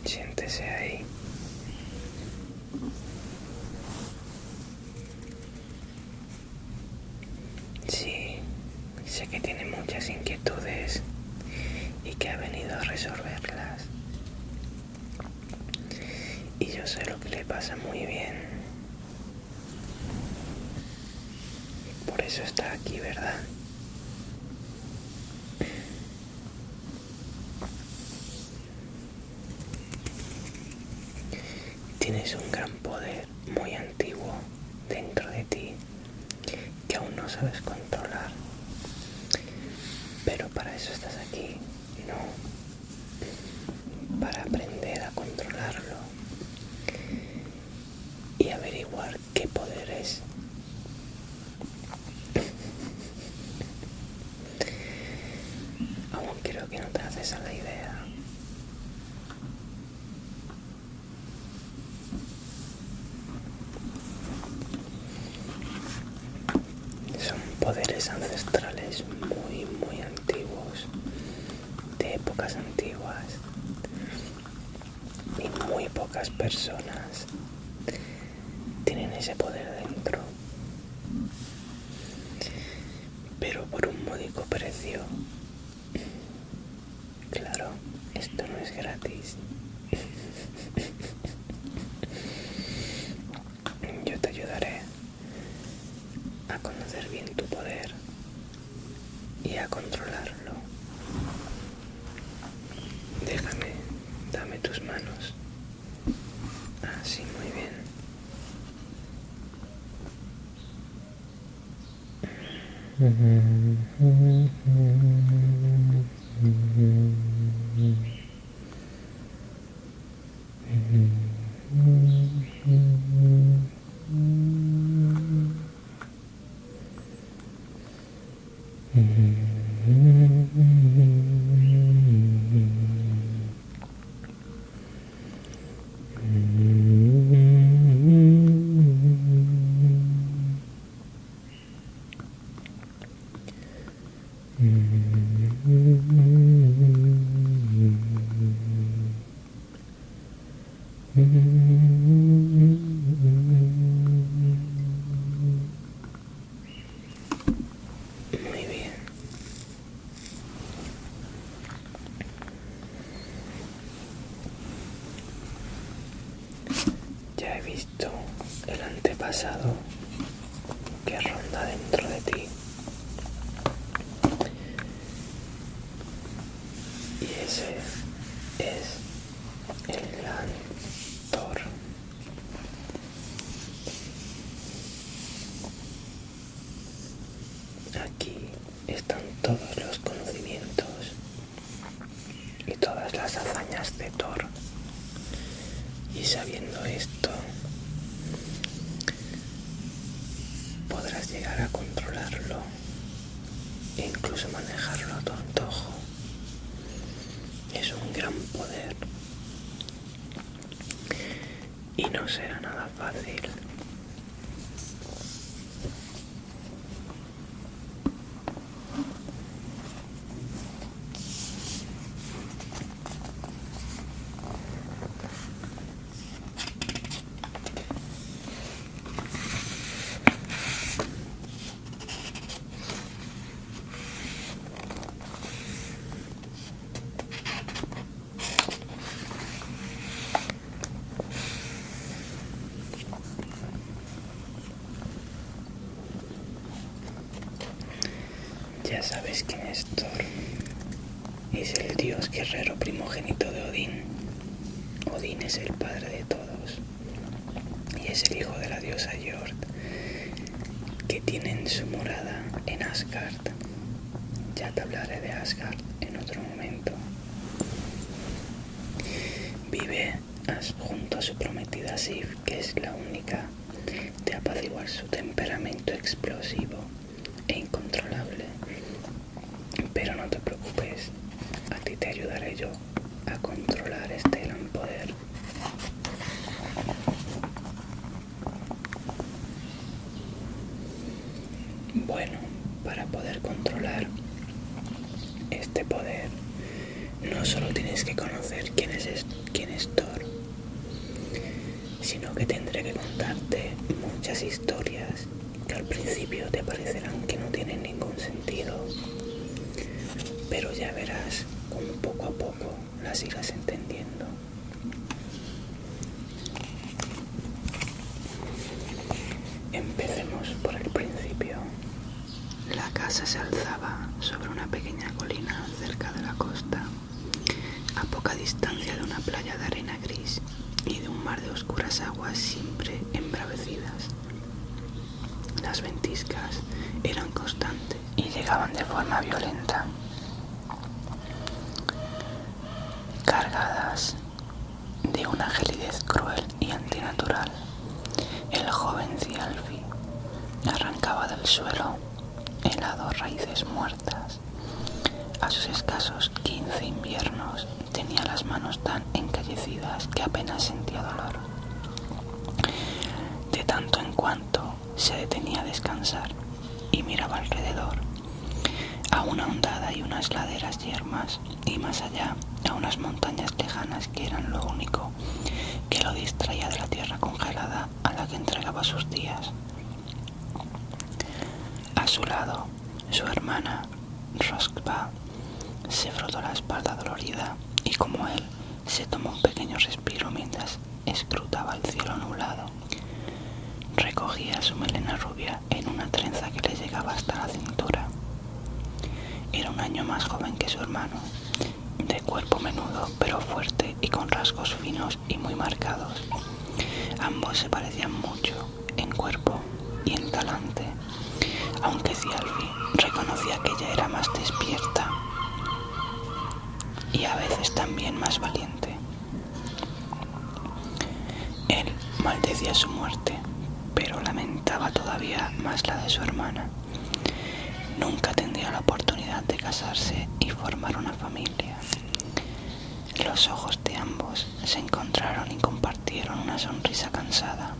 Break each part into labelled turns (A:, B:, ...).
A: Siéntese ahí. Sí, sé que tiene muchas inquietudes y que ha venido a resolverlas. Y yo sé lo que le pasa muy bien. Por eso está aquí, ¿verdad? Tienes un gran poder muy antiguo dentro de ti que aún no sabes controlar. Pero para eso estás aquí, ¿no? Para aprender a controlarlo y averiguar qué poder es. Aún creo que no te haces a la idea. Son poderes ancestrales muy antiguos, de épocas antiguas, y muy pocas personas tienen ese poder dentro. Pero por un módico precio. Claro, esto no es gratis. Yo te ayudaré a conocer bien tu poder y a controlarlo. Dame tus manos. Así, muy bien. Muy bien. Ya he visto el antepasado que ronda dentro de ti. Y ese es el gran Thor. Aquí están todos los conocimientos y todas las hazañas de Thor. Y sabiendo esto, podrás llegar a controlarlo e incluso manejarlo a tu antojo. Es un gran poder y no será nada fácil. Ya sabes quién es Thor. Es el dios guerrero primogénito de Odín. Odín es el padre de todos y es el hijo de la diosa Jord, que tienen su morada en Asgard. Ya te hablaré de Asgard en otro momento. Vive junto a su prometida Sif, que es la única de apaciguar su temperamento explosivo e incontrolable. Pero no te preocupes, a ti te ayudaré yo a controlar este gran poder. Bueno, para poder controlar este poder, no solo tienes que conocer quién es Thor, sino que tendré que contarte muchas historias que al principio te parecerán que no tienen ningún sentido, pero ya verás cómo poco a poco las irás entendiendo. Empecemos por el principio. La casa se alzaba sobre una pequeña colina cerca de la costa, a poca distancia de una playa de arena gris y de un mar de oscuras aguas siempre embravecidas. Las ventiscas eran constantes y llegaban de forma violenta, cargadas de una gelidez cruel y antinatural. El joven Thialfi arrancaba del suelo helado raíces muertas. A sus escasos 15 inviernos tenía las manos tan encallecidas que apenas sentía dolor. De tanto en cuanto se detenía a descansar y miraba alrededor, a una hondada y unas laderas yermas, y más allá a unas montañas lejanas que eran lo único que lo distraía de la tierra congelada a la que entregaba sus días. A su lado, su hermana, Röskva, se frotó la espalda dolorida y, como él, se tomó un pequeño respiro mientras escrutaba el cielo nublado. Recogía su melena rubia en una trenza que le llegaba hasta la cintura. Era un año más joven que su hermano, de cuerpo menudo pero fuerte y con rasgos finos y muy marcados. Ambos se parecían mucho en cuerpo y en talante, aunque Thialfi reconocía que ella era más despierta y a veces también más valiente. Él maldecía su muerte, pero lamentaba todavía más la de su hermana. Nunca tendría la oportunidad de casarse y formar una familia. Los ojos de ambos se encontraron y compartieron una sonrisa cansada.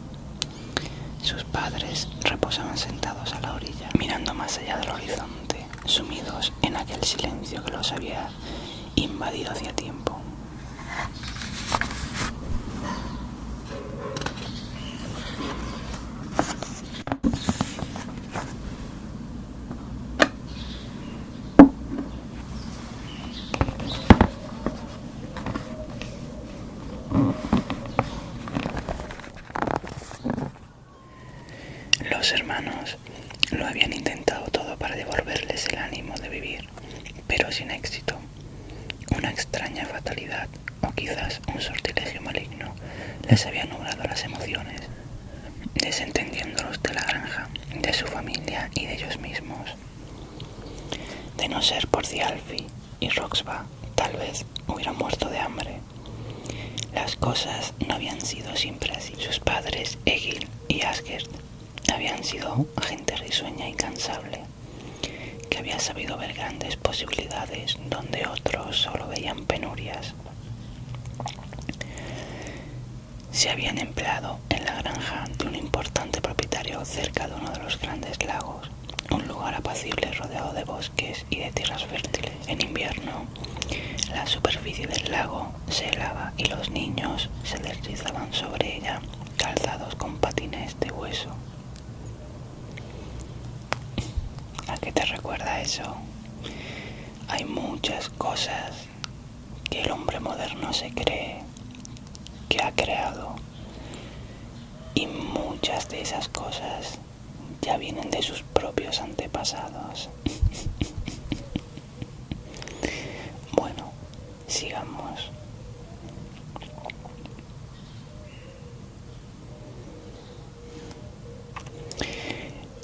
A: Sus padres reposaban sentados a la orilla, mirando más allá del horizonte, sumidos en aquel silencio que los había invadido hacía tiempo. Los hermanos lo habían intentado todo para devolverles el ánimo de vivir, pero sin éxito. Una extraña fatalidad, o quizás un sortilegio maligno, les había nublado las emociones, desentendiéndolos de la granja, de su familia y de ellos mismos. De no ser por Thialfi y Röskva, tal vez hubieran muerto de hambre. Las cosas no habían sido siempre así. Sus padres, Egil y Asgerd, habían sido gente risueña e incansable, que había sabido ver grandes posibilidades donde otros solo veían penurias. Se habían empleado en la granja de un importante propietario cerca de uno de los grandes lagos, un lugar apacible rodeado de bosques y de tierras fértiles. En invierno, la superficie del lago se helaba y los niños se deslizaban sobre ella, calzados con patines de hueso. ¿A qué te recuerda eso? Hay muchas cosas que el hombre moderno se cree que ha creado, y muchas de esas cosas ya vienen de sus propios antepasados. Bueno, sigamos.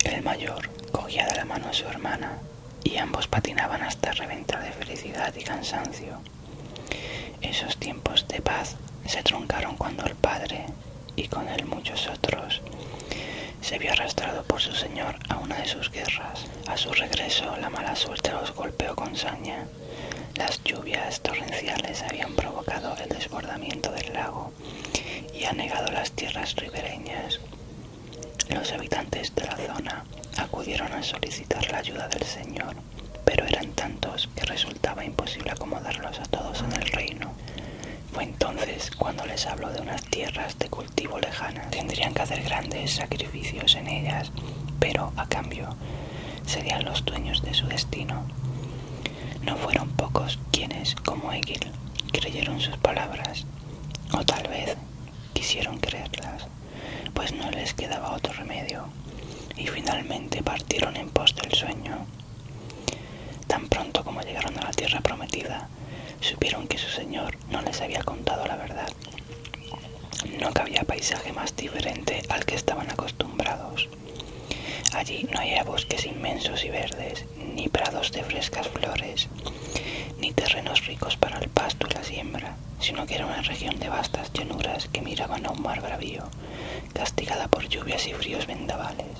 A: El mayor cogía de la mano a su hermana y ambos patinaban hasta reventar de felicidad y cansancio. Esos tiempos de paz se truncaron cuando el padre, y con él muchos otros, se vio arrastrado por su señor a una de sus guerras. A su regreso, la mala suerte los golpeó con saña. Las lluvias torrenciales habían provocado el desbordamiento del lago y anegado las tierras ribereñas. Los habitantes de la zona acudieron a solicitar la ayuda del señor, pero eran tantos que resultaba imposible acomodarlos a todos en el reino. Fue entonces cuando les habló de unas tierras de cultivo lejanas. Tendrían que hacer grandes sacrificios en ellas, pero a cambio serían los dueños de su destino. No fueron pocos quienes, como Egil, creyeron sus palabras, o tal vez quisieron creerlas, pues no les quedaba otro remedio, y finalmente partieron en pos del sueño. Tan pronto como llegaron a la tierra prometida, supieron que su señor no les había contado la verdad. No cabía paisaje más diferente al que estaban acostumbrados. Allí no había bosques inmensos y verdes, ni prados de frescas flores, ni terrenos ricos para el pasto y la siembra, sino que era una región de vastas llanuras que miraban a un mar bravío, castigada por lluvias y fríos vendavales.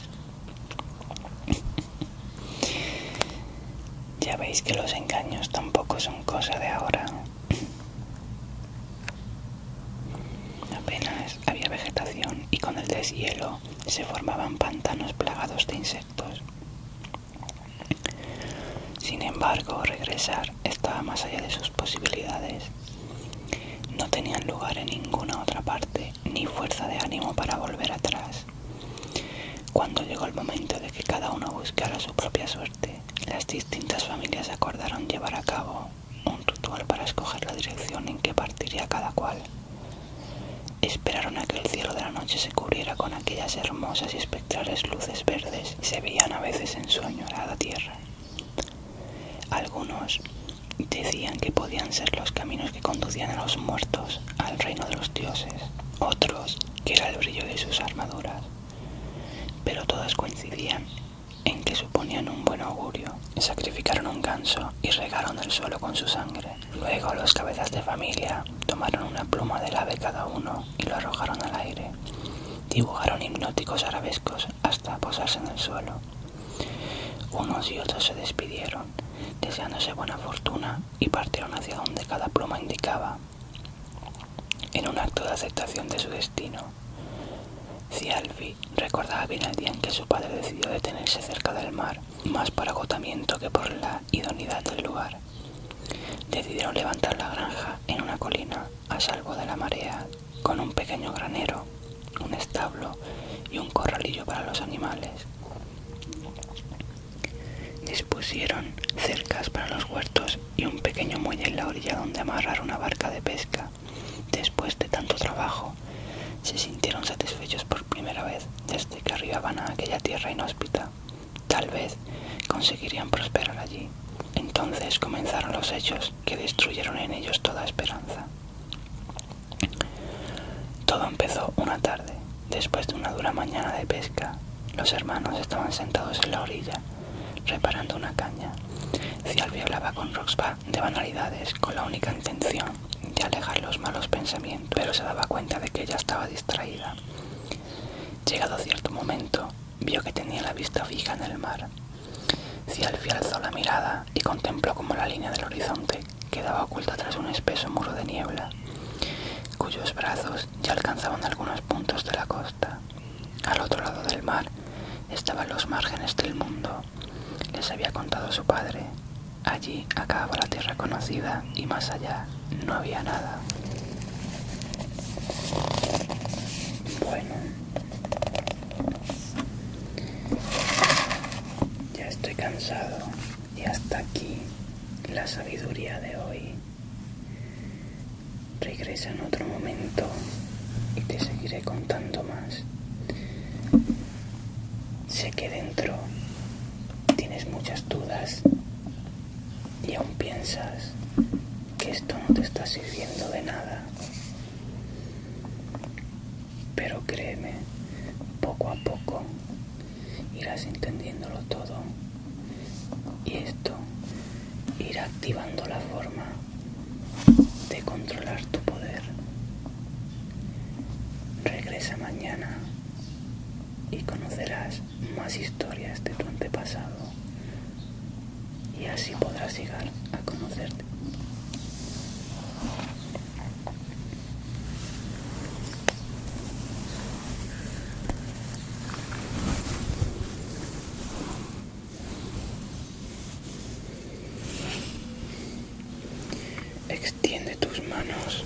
A: Ya veis que los engaños tampoco son cosa de ahora. Apenas había vegetación y con el deshielo se formaban pantanos plagados de insectos. Sin embargo, regresar estaba más allá de sus posibilidades. No tenían lugar en ninguna otra parte, ni fuerza de ánimo para volver atrás. Cuando llegó el momento de que cada uno buscara su propia suerte, las distintas familias acordaron llevar a cabo un ritual para escoger la dirección en que partiría cada cual. Esperaron a que el cielo de la noche se cubriera con aquellas hermosas y espectrales luces verdes que se veían a veces en su añorada tierra. Algunos decían que podían ser los caminos que conducían a los muertos al reino de los dioses, otros que era el brillo de sus armaduras, pero todas coincidían en que suponían un buen augurio. Sacrificaron un ganso y regaron el suelo con su sangre. Luego los cabezas de familia tomaron una pluma del ave cada uno y lo arrojaron al aire. Dibujaron hipnóticos arabescos hasta posarse en el suelo. Unos y otros se despidieron, deseándose buena fortuna, y partieron hacia donde cada pluma indicaba, en un acto de aceptación de su destino. Thialfi recordaba bien el día en que su padre decidió detenerse cerca del mar, más por agotamiento que por la idoneidad del lugar. Decidieron levantar la granja en una colina, a salvo de la marea, con un pequeño granero, un establo y un corralillo para los animales. Dispusieron cercas para los huertos y un pequeño muelle en la orilla donde amarrar una barca de pesca. Después de tanto trabajo, se sintieron satisfechos por primera vez desde que arribaban a aquella tierra inhóspita. Tal vez conseguirían prosperar allí. Entonces comenzaron los hechos que destruyeron en ellos toda esperanza. Todo empezó una tarde, después de una dura mañana de pesca. Los hermanos estaban sentados en la orilla, reparando una caña. Thialfi hablaba con Roxba de banalidades con la única intención de alejar los malos pensamientos, pero se daba cuenta de que ella estaba distraída. Llegado cierto momento, vio que tenía la vista fija en el mar. Thialfi alzó la mirada y contempló cómo la línea del horizonte quedaba oculta tras un espeso muro de niebla, cuyos brazos ya alcanzaban algunos puntos de la costa. Al otro lado del mar estaban los márgenes del mundo. Les había contado su padre. Allí acababa la tierra conocida y más allá no había nada. Bueno, ya estoy cansado y hasta aquí la sabiduría de hoy. Regresa en otro momento y te seguiré contando más. Sé que dentro tienes muchas dudas y aún piensas que esto no te está sirviendo de nada. Pero créeme, poco a poco irás entendiéndolo todo y esto irá activando la forma de controlar tu poder. Regresa mañana y conocerás más historias de tu antepasado y así podrás llegar a conocerte. Extiende tus manos